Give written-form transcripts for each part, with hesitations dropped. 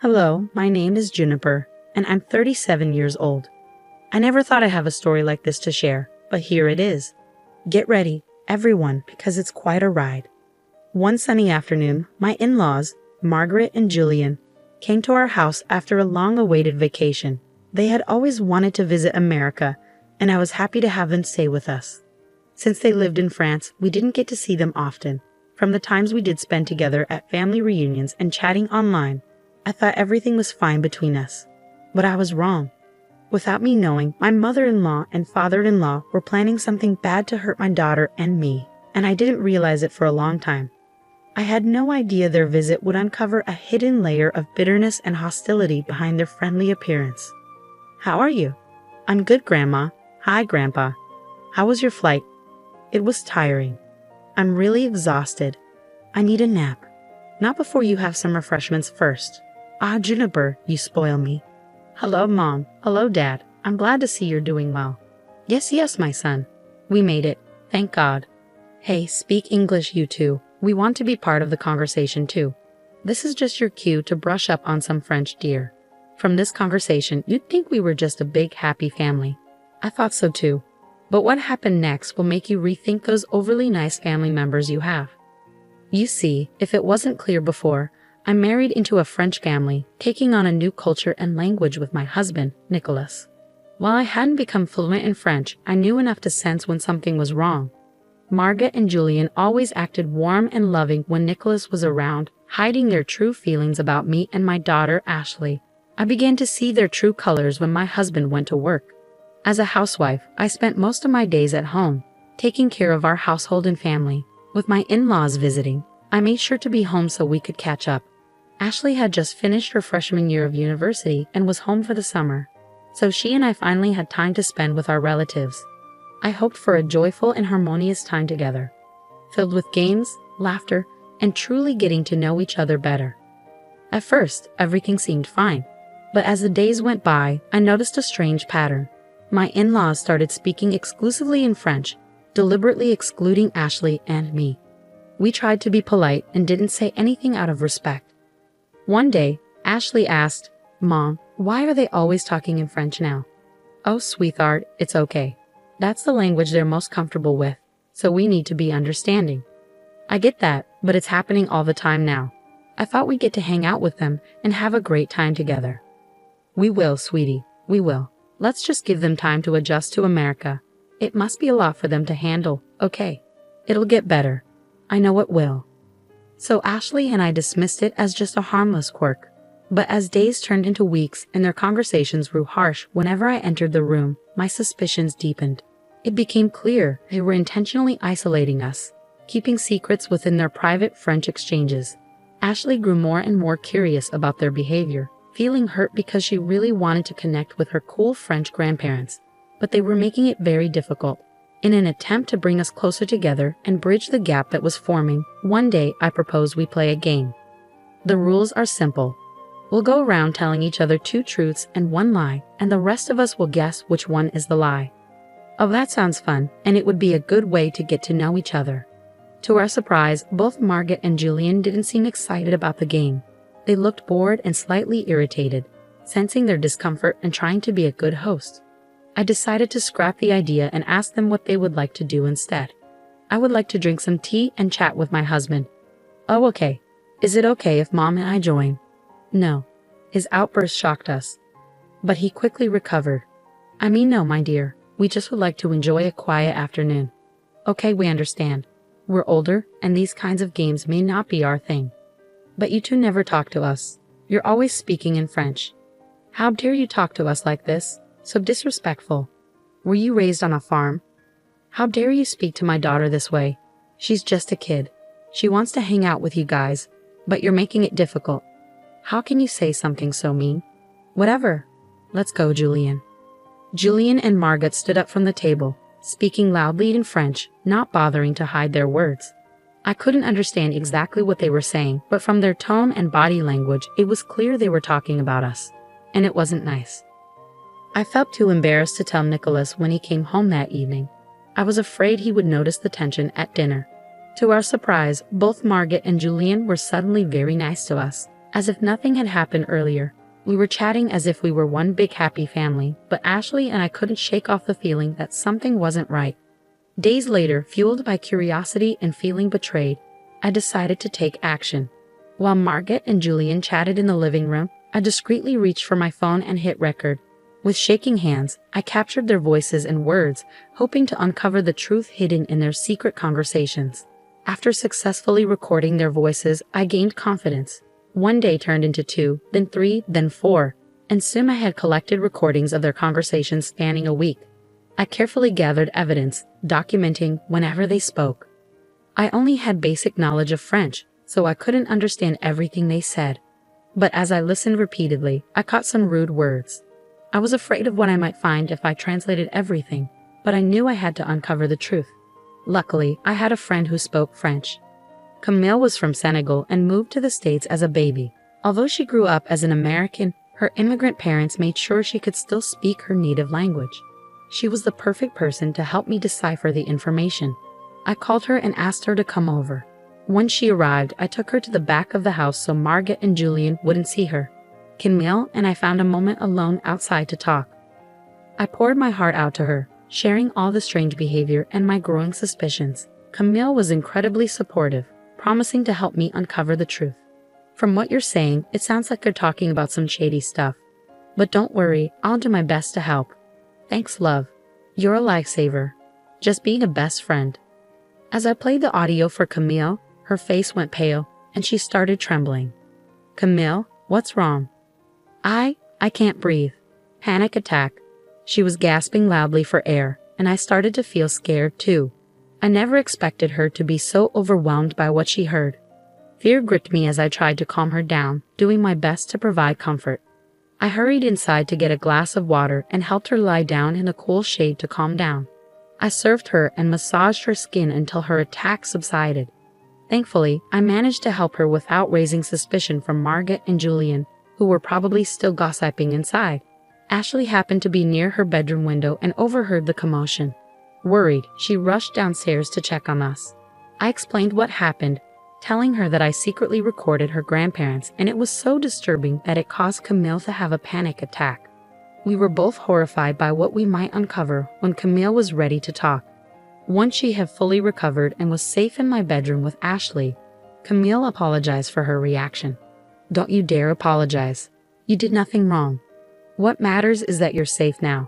Hello, my name is Juniper, and I'm 37 years old. I never thought I'd have a story like this to share, but here it is. Get ready, everyone, because it's quite a ride. One sunny afternoon, my in-laws, Margaret and Julian, came to our house after a long-awaited vacation. They had always wanted to visit America, and I was happy to have them stay with us. Since they lived in France, we didn't get to see them often. From the times we did spend together at family reunions and chatting online, I thought everything was fine between us. But I was wrong. Without me knowing, my mother-in-law and father-in-law were planning something bad to hurt my daughter and me, and I didn't realize it for a long time. I had no idea their visit would uncover a hidden layer of bitterness and hostility behind their friendly appearance. "How are you?" "I'm good, Grandma." "Hi, Grandpa." "How was your flight?" "It was tiring." "I'm really exhausted. I need a nap." "Not before you have some refreshments first." "Ah, Juniper, you spoil me." "Hello, Mom. Hello, Dad. I'm glad to see you're doing well." Yes, my son. We made it. Thank God." "Hey, speak English, you two. We want to be part of the conversation too. This is just your cue to brush up on some French, dear." From this conversation, you'd think we were just a big, happy family. I thought so too. But what happened next will make you rethink those overly nice family members you have. You see, if it wasn't clear before, I'm married into a French family, taking on a new culture and language with my husband, Nicholas. While I hadn't become fluent in French, I knew enough to sense when something was wrong. Margaret and Julian always acted warm and loving when Nicholas was around, hiding their true feelings about me and my daughter, Ashley. I began to see their true colors when my husband went to work. As a housewife, I spent most of my days at home, taking care of our household and family. With my in-laws visiting, I made sure to be home so we could catch up. Ashley had just finished her freshman year of university and was home for the summer, so she and I finally had time to spend with our relatives. I hoped for a joyful and harmonious time together, filled with games, laughter, and truly getting to know each other better. At first, everything seemed fine, but as the days went by, I noticed a strange pattern. My in-laws started speaking exclusively in French, deliberately excluding Ashley and me. We tried to be polite and didn't say anything out of respect. One day, Ashley asked, "Mom, why are they always talking in French now?" "Oh, sweetheart, it's okay. That's the language they're most comfortable with, so we need to be understanding." "I get that, but it's happening all the time now. I thought we'd get to hang out with them and have a great time together." "We will, sweetie, we will. Let's just give them time to adjust to America. It must be a lot for them to handle, okay? It'll get better. I know it will." So Ashley and I dismissed it as just a harmless quirk. But as days turned into weeks and their conversations grew harsh whenever I entered the room, my suspicions deepened. It became clear they were intentionally isolating us, keeping secrets within their private French exchanges. Ashley grew more and more curious about their behavior, feeling hurt because she really wanted to connect with her cool French grandparents, but they were making it very difficult. In an attempt to bring us closer together and bridge the gap that was forming, one day I proposed we play a game. The rules are simple. We'll go around telling each other 2 truths and 1 lie, and the rest of us will guess which one is the lie. Oh, that sounds fun, and it would be a good way to get to know each other. To our surprise, both Margaret and Julian didn't seem excited about the game. They looked bored and slightly irritated, sensing their discomfort and trying to be a good host. I decided to scrap the idea and ask them what they would like to do instead. "I would like to drink some tea and chat with my husband." "Oh, okay. Is it okay if Mom and I join?" "No." His outburst shocked us, but he quickly recovered. "I mean, no, my dear. We just would like to enjoy a quiet afternoon." "Okay, we understand. We're older, and these kinds of games may not be our thing. But you two never talk to us. You're always speaking in French. How dare you talk to us like this? So disrespectful. Were you raised on a farm? How dare you speak to my daughter this way? She's just a kid. She wants to hang out with you guys, but you're making it difficult. How can you say something so mean?" "Whatever. Let's go, Julian." Julian and Margaret stood up from the table, speaking loudly in French, not bothering to hide their words. I couldn't understand exactly what they were saying, but from their tone and body language, it was clear they were talking about us, and it wasn't nice. I felt too embarrassed to tell Nicholas when he came home that evening. I was afraid he would notice the tension at dinner. To our surprise, both Margaret and Julian were suddenly very nice to us, As if nothing had happened earlier, we were chatting as if we were one big happy family, but Ashley and I couldn't shake off the feeling that something wasn't right. Days later, fueled by curiosity and feeling betrayed, I decided to take action. While Margaret and Julian chatted in the living room, I discreetly reached for my phone and hit record. With shaking hands, I captured their voices and words, hoping to uncover the truth hidden in their secret conversations. After successfully recording their voices, I gained confidence. One day turned into 2, then 3, then 4, and soon I had collected recordings of their conversations spanning a week. I carefully gathered evidence, documenting whenever they spoke. I only had basic knowledge of French, so I couldn't understand everything they said. But as I listened repeatedly, I caught some rude words. I was afraid of what I might find if I translated everything, but I knew I had to uncover the truth. Luckily, I had a friend who spoke French. Camille was from Senegal and moved to the States as a baby. Although she grew up as an American, her immigrant parents made sure she could still speak her native language. She was the perfect person to help me decipher the information. I called her and asked her to come over. Once she arrived, I took her to the back of the house so Margaret and Julian wouldn't see her. Camille and I found a moment alone outside to talk. I poured my heart out to her, sharing all the strange behavior and my growing suspicions. Camille was incredibly supportive, promising to help me uncover the truth. From what you're saying, it sounds like you're talking about some shady stuff. But don't worry, I'll do my best to help. Thanks, love. You're a lifesaver. Just being a best friend. As I played the audio for Camille, her face went pale, and she started trembling. Camille, what's wrong? I can't breathe. Panic attack. She was gasping loudly for air, and I started to feel scared too. I never expected her to be so overwhelmed by what she heard. Fear gripped me as I tried to calm her down, doing my best to provide comfort. I hurried inside to get a glass of water and helped her lie down in the cool shade to calm down. I served her and massaged her skin until her attack subsided. Thankfully, I managed to help her without raising suspicion from Margaret and Julian, who were probably still gossiping inside. Ashley happened to be near her bedroom window and overheard the commotion. Worried, she rushed downstairs to check on us. I explained what happened, telling her that I secretly recorded her grandparents, and it was so disturbing that it caused Camille to have a panic attack. We were both horrified by what we might uncover when Camille was ready to talk. Once she had fully recovered and was safe in my bedroom with Ashley, Camille apologized for her reaction. Don't you dare apologize. You did nothing wrong. What matters is that you're safe now.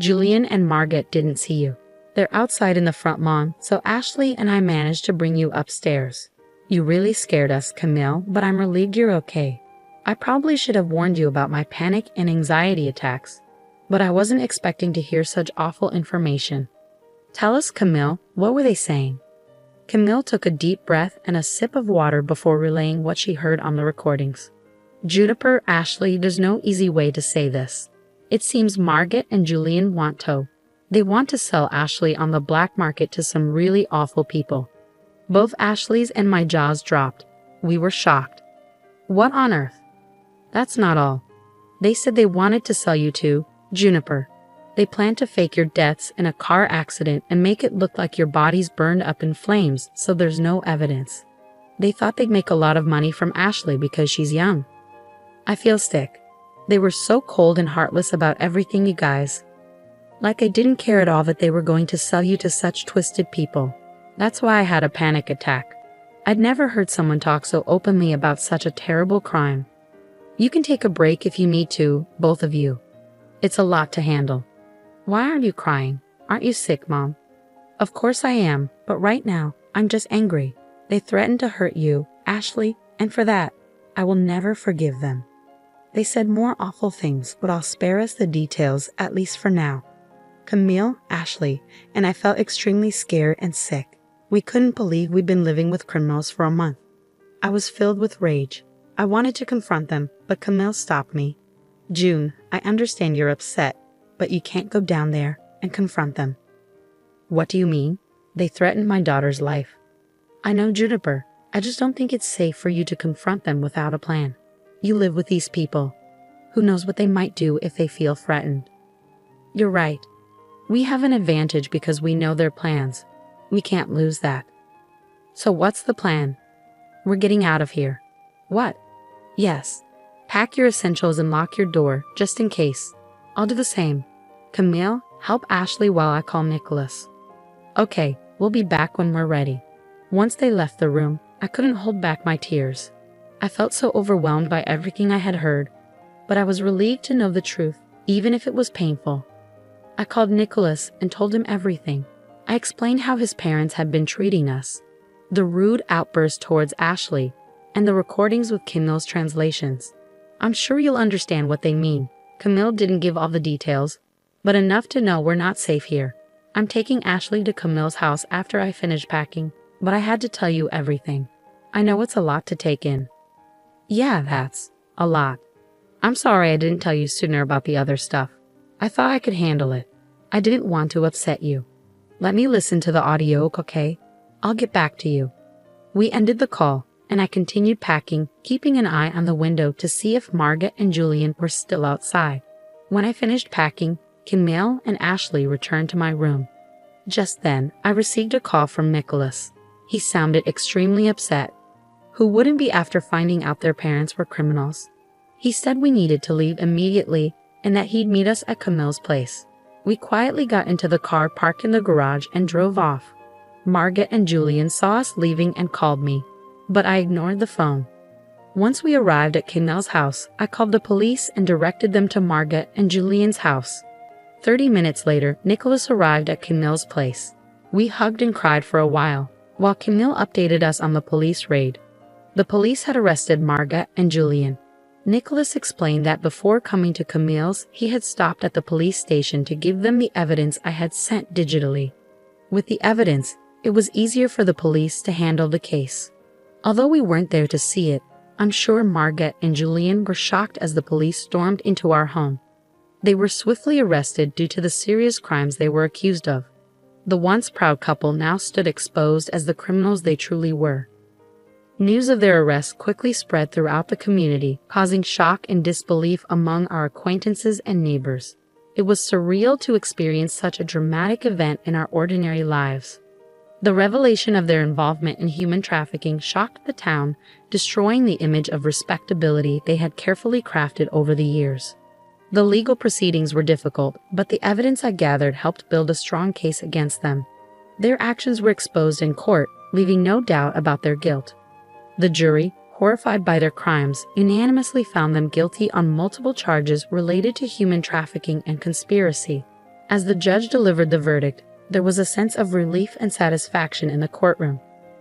Julian and Margaret didn't see you. They're outside in the front lawn, so Ashley and I managed to bring you upstairs. You really scared us, Camille, but I'm relieved you're okay. I probably should have warned you about my panic and anxiety attacks, but I wasn't expecting to hear such awful information. Tell us, Camille, what were they saying? Camille took a deep breath and a sip of water before relaying what she heard on the recordings. Juniper, Ashley, there's no easy way to say this. It seems Margaret and Julian want to. They want to sell Ashley on the black market to some really awful people. Both Ashley's and my jaws dropped. We were shocked. What on earth? That's not all. They said they wanted to sell you to Juniper. They planned to fake your deaths in a car accident and make it look like your body's burned up in flames so there's no evidence. They thought they'd make a lot of money from Ashley because she's young. I feel sick. They were so cold and heartless about everything, you guys. Like I didn't care at all that they were going to sell you to such twisted people. That's why I had a panic attack. I'd never heard someone talk so openly about such a terrible crime. You can take a break if you need to, both of you. It's a lot to handle. Why aren't you crying? Aren't you sick, Mom? Of course I am, but right now, I'm just angry. They threatened to hurt you, Ashley, and for that, I will never forgive them. They said more awful things, but I'll spare us the details, at least for now. Camille, Ashley, and I felt extremely scared and sick. We couldn't believe we'd been living with criminals for a month. I was filled with rage. I wanted to confront them, but Camille stopped me. June, I understand you're upset, but you can't go down there and confront them. What do you mean? They threatened my daughter's life. I know, Juniper. I just don't think it's safe for you to confront them without a plan. You live with these people. Who knows what they might do if they feel threatened? You're right. We have an advantage because we know their plans. We can't lose that. So what's the plan? We're getting out of here. What? Yes. Pack your essentials and lock your door, just in case. I'll do the same. Camille, help Ashley while I call Nicholas. Okay, we'll be back when we're ready. Once they left the room, I couldn't hold back my tears. I felt so overwhelmed by everything I had heard, but I was relieved to know the truth, even if it was painful. I called Nicholas and told him everything. I explained how his parents had been treating us, the rude outburst towards Ashley, and the recordings with Camille's translations. I'm sure you'll understand what they mean. Camille didn't give all the details, but enough to know we're not safe here. I'm taking Ashley to Camille's house after I finish packing, but I had to tell you everything. I know it's a lot to take in. Yeah, that's a lot. I'm sorry I didn't tell you sooner about the other stuff. I thought I could handle it. I didn't want to upset you. Let me listen to the audio, okay? I'll get back to you. We ended the call, and I continued packing, keeping an eye on the window to see if Margaret and Julian were still outside. When I finished packing, Camille and Ashley returned to my room. Just then, I received a call from Nicholas. He sounded extremely upset. Who wouldn't be after finding out their parents were criminals? He said we needed to leave immediately and that he'd meet us at Camille's place. We quietly got into the car parked in the garage and drove off. Margaret and Julian saw us leaving and called me, but I ignored the phone. Once we arrived at Camille's house, I called the police and directed them to Margaret and Julian's house. 30 minutes later, Nicholas arrived at Camille's place. We hugged and cried for a while Camille updated us on the police raid. The police had arrested Margaret and Julian. Nicholas explained that before coming to Camille's, he had stopped at the police station to give them the evidence I had sent digitally. With the evidence, it was easier for the police to handle the case. Although we weren't there to see it, I'm sure Margaret and Julian were shocked as the police stormed into our home. They were swiftly arrested due to the serious crimes they were accused of. The once proud couple now stood exposed as the criminals they truly were. News of their arrest quickly spread throughout the community, causing shock and disbelief among our acquaintances and neighbors. It was surreal to experience such a dramatic event in our ordinary lives. The revelation of their involvement in human trafficking shocked the town, destroying the image of respectability they had carefully crafted over the years. The legal proceedings were difficult, but the evidence I gathered helped build a strong case against them. Their actions were exposed in court, leaving no doubt about their guilt. The jury, horrified by their crimes, unanimously found them guilty on multiple charges related to human trafficking and conspiracy. As the judge delivered the verdict, there was a sense of relief and satisfaction in the courtroom.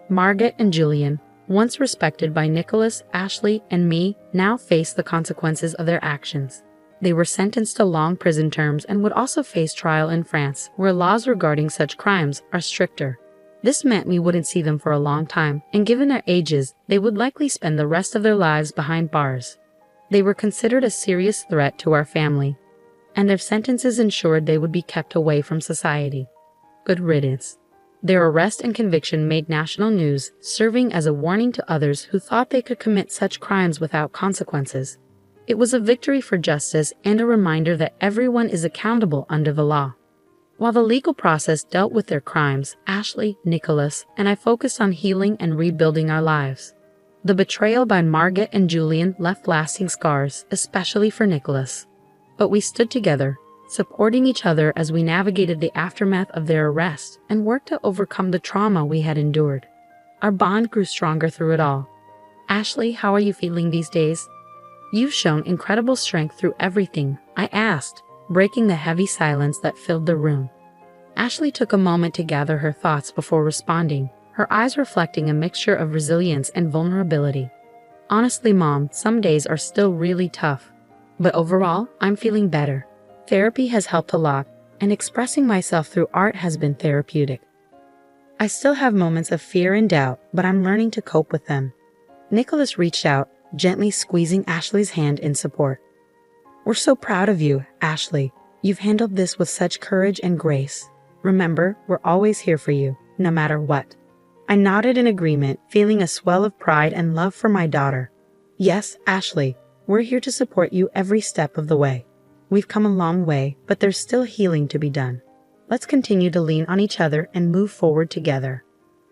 Margaret and Julian, once respected by Nicholas, Ashley, and me, now faced the consequences of their actions. They were sentenced to long prison terms and would also face trial in France, where laws regarding such crimes are stricter. This meant we wouldn't see them for a long time, and given their ages, they would likely spend the rest of their lives behind bars. They were considered a serious threat to our family, and their sentences ensured they would be kept away from society. Good riddance. Their arrest and conviction made national news, serving as a warning to others who thought they could commit such crimes without consequences. It was a victory for justice and a reminder that everyone is accountable under the law. While the legal process dealt with their crimes, Ashley, Nicholas, and I focused on healing and rebuilding our lives. The betrayal by Margaret and Julian left lasting scars, especially for Nicholas. But we stood together, supporting each other as we navigated the aftermath of their arrest and worked to overcome the trauma we had endured. Our bond grew stronger through it all. Ashley, how are you feeling these days? You've shown incredible strength through everything, I asked, breaking the heavy silence that filled the room. Ashley took a moment to gather her thoughts before responding, her eyes reflecting a mixture of resilience and vulnerability. Honestly, Mom, some days are still really tough. But overall, I'm feeling better. Therapy has helped a lot, and expressing myself through art has been therapeutic. I still have moments of fear and doubt, but I'm learning to cope with them. Nicholas reached out, gently squeezing Ashley's hand in support. We're so proud of you, Ashley. You've handled this with such courage and grace. Remember, we're always here for you, no matter what. I nodded in agreement, feeling a swell of pride and love for my daughter. Yes, Ashley, we're here to support you every step of the way. We've come a long way, but there's still healing to be done. Let's continue to lean on each other and move forward together.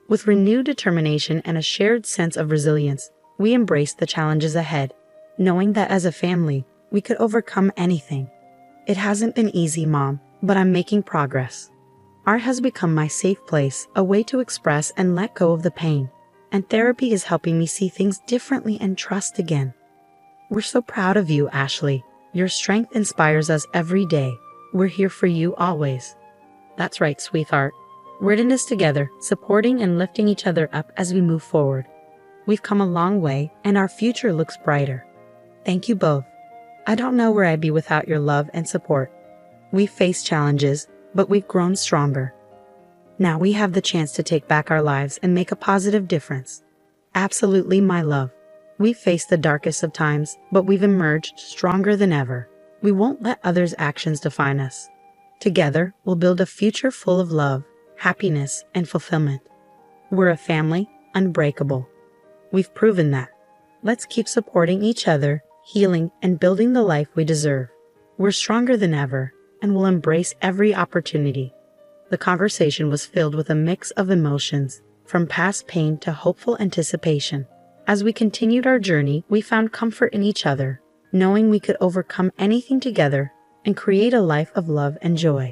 With renewed determination and a shared sense of resilience, we embrace the challenges ahead. knowing that as a family, we could overcome anything. It hasn't been easy, Mom, but I'm making progress. Art has become my safe place, a way to express and let go of the pain. And therapy is helping me see things differently and trust again. We're so proud of you, Ashley. Your strength inspires us every day. We're here for you always. That's right, sweetheart. We're in this together, supporting and lifting each other up as we move forward. We've come a long way, and our future looks brighter. Thank you both. I don't know where I'd be without your love and support. We've faced challenges, but we've grown stronger. Now we have the chance to take back our lives and make a positive difference. Absolutely, my love. We've faced the darkest of times, but we've emerged stronger than ever. We won't let others' actions define us. Together, we'll build a future full of love, happiness, and fulfillment. We're a family, unbreakable. We've proven that. Let's keep supporting each other, healing, and building the life we deserve. We're stronger than ever, and we'll embrace every opportunity. The conversation was filled with a mix of emotions, from past pain to hopeful anticipation. As we continued our journey, we found comfort in each other, knowing we could overcome anything together and create a life of love and joy.